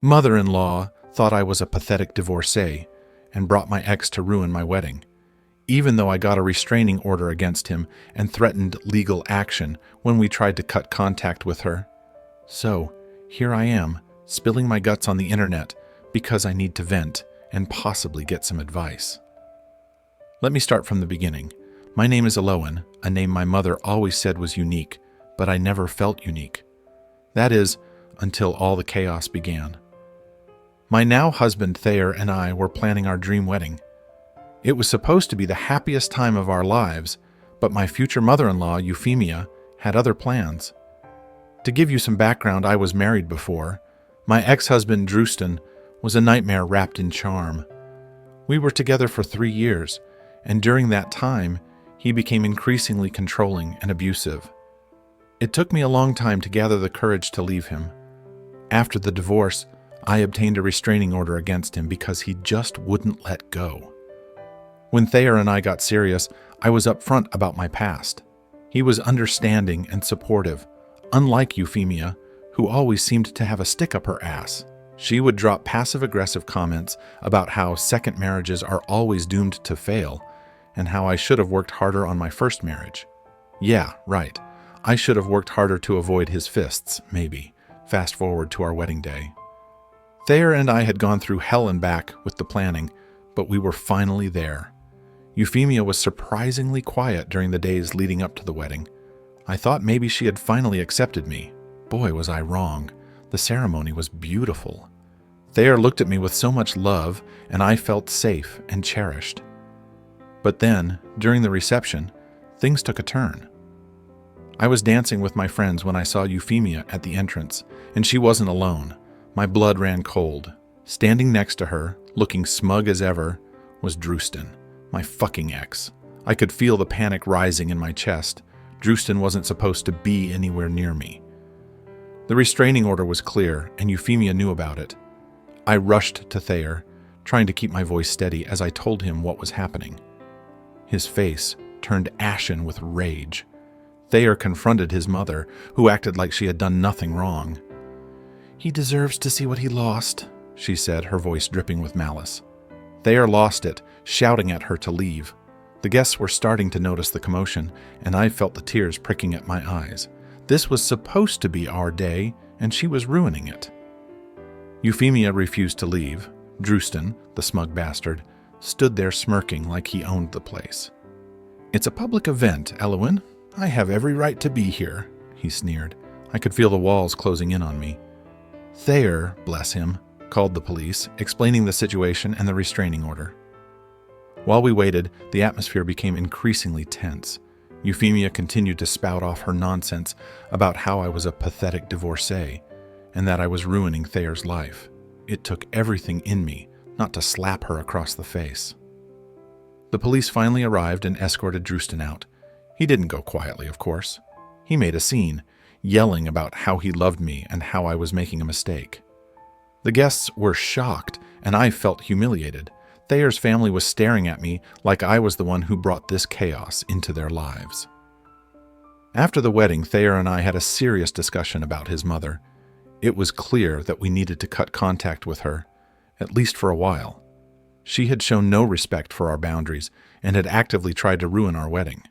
Mother-in-law thought I was a pathetic divorcee and brought my ex to ruin my wedding, even though I got a restraining order against him and threatened legal action when we tried to cut contact with her. So, here I am, spilling my guts on the internet because I need to vent and possibly get some advice. Let me start from the beginning. My name is Eloan, a name my mother always said was unique, but I never felt unique. That is, until all the chaos began. My now husband Thayer and I were planning our dream wedding. It was supposed to be the happiest time of our lives, but my future mother-in-law, Euphemia, had other plans. To give you some background, I was married before. My ex-husband, Drustin, was a nightmare wrapped in charm. We were together for 3 years, and during that time, he became increasingly controlling and abusive. It took me a long time to gather the courage to leave him. After the divorce, I obtained a restraining order against him because he just wouldn't let go. When Thayer and I got serious, I was upfront about my past. He was understanding and supportive, unlike Euphemia, who always seemed to have a stick up her ass. She would drop passive-aggressive comments about how second marriages are always doomed to fail, and how I should have worked harder on my first marriage. Yeah, right. I should have worked harder to avoid his fists, maybe. Fast forward to our wedding day. Thayer and I had gone through hell and back with the planning, but we were finally there. Euphemia was surprisingly quiet during the days leading up to the wedding. I thought maybe she had finally accepted me. Boy, was I wrong. The ceremony was beautiful. Thayer looked at me with so much love, and I felt safe and cherished. But then, during the reception, things took a turn. I was dancing with my friends when I saw Euphemia at the entrance, and she wasn't alone. My blood ran cold. Standing next to her, looking smug as ever, was Drustin, my fucking ex. I could feel the panic rising in my chest. Drustin wasn't supposed to be anywhere near me. The restraining order was clear, and Euphemia knew about it. I rushed to Thayer, trying to keep my voice steady as I told him what was happening. His face turned ashen with rage. Thayer confronted his mother, who acted like she had done nothing wrong. "He deserves to see what he lost," she said, her voice dripping with malice. Thayer lost it, shouting at her to leave. The guests were starting to notice the commotion, and I felt the tears pricking at my eyes. This was supposed to be our day, and she was ruining it. Euphemia refused to leave. Drustin, the smug bastard, stood there smirking like he owned the place. "It's a public event, Eloan. I have every right to be here," he sneered. I could feel the walls closing in on me. Thayer, bless him, called the police, explaining the situation and the restraining order. While we waited, the atmosphere became increasingly tense. Euphemia continued to spout off her nonsense about how I was a pathetic divorcee and that I was ruining Thayer's life. It took everything in me not to slap her across the face. The police finally arrived and escorted Drustin out. He didn't go quietly, of course. He made a scene, yelling about how he loved me and how I was making a mistake. The guests were shocked, and I felt humiliated. Thayer's family was staring at me like I was the one who brought this chaos into their lives. After the wedding, Thayer and I had a serious discussion about his mother. It was clear that we needed to cut contact with her, at least for a while. She had shown no respect for our boundaries and had actively tried to ruin our wedding.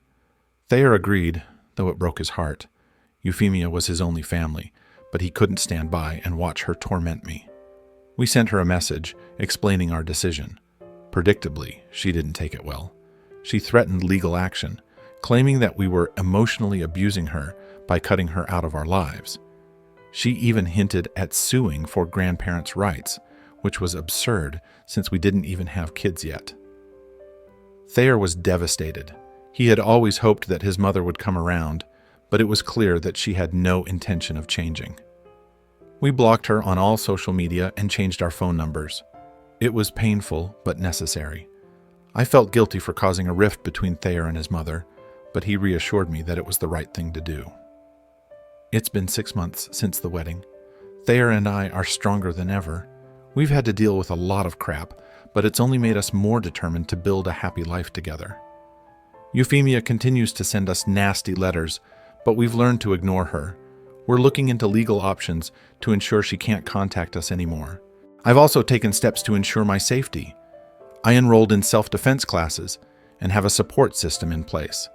Thayer agreed, though it broke his heart. Euphemia was his only family, but he couldn't stand by and watch her torment me. We sent her a message explaining our decision. Predictably, she didn't take it well. She threatened legal action, claiming that we were emotionally abusing her by cutting her out of our lives. She even hinted at suing for grandparents' rights, which was absurd since we didn't even have kids yet. Thayer was devastated. He had always hoped that his mother would come around, but it was clear that she had no intention of changing. We blocked her on all social media and changed our phone numbers. It was painful, but necessary. I felt guilty for causing a rift between Thayer and his mother, but he reassured me that it was the right thing to do. It's been 6 months since the wedding. Thayer and I are stronger than ever. We've had to deal with a lot of crap, but it's only made us more determined to build a happy life together. Euphemia continues to send us nasty letters, but we've learned to ignore her. We're looking into legal options to ensure she can't contact us anymore. I've also taken steps to ensure my safety. I enrolled in self-defense classes and have a support system in place.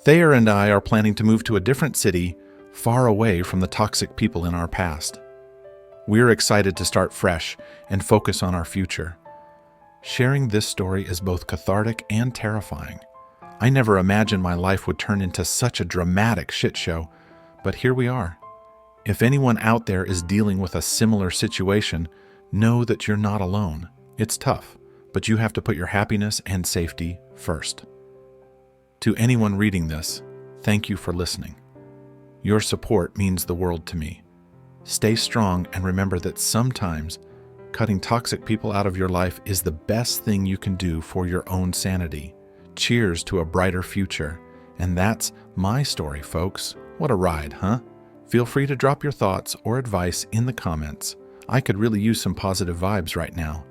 Thayer and I are planning to move to a different city, far away from the toxic people in our past. We're excited to start fresh and focus on our future. Sharing this story is both cathartic and terrifying. I never imagined my life would turn into such a dramatic shit show, but here we are. If anyone out there is dealing with a similar situation, know that you're not alone. It's tough, but you have to put your happiness and safety first. To anyone reading this, thank you for listening. Your support means the world to me. Stay strong and remember that sometimes cutting toxic people out of your life is the best thing you can do for your own sanity. Cheers to a brighter future. And that's my story, folks. What a ride, huh? Feel free to drop your thoughts or advice in the comments. I could really use some positive vibes right now.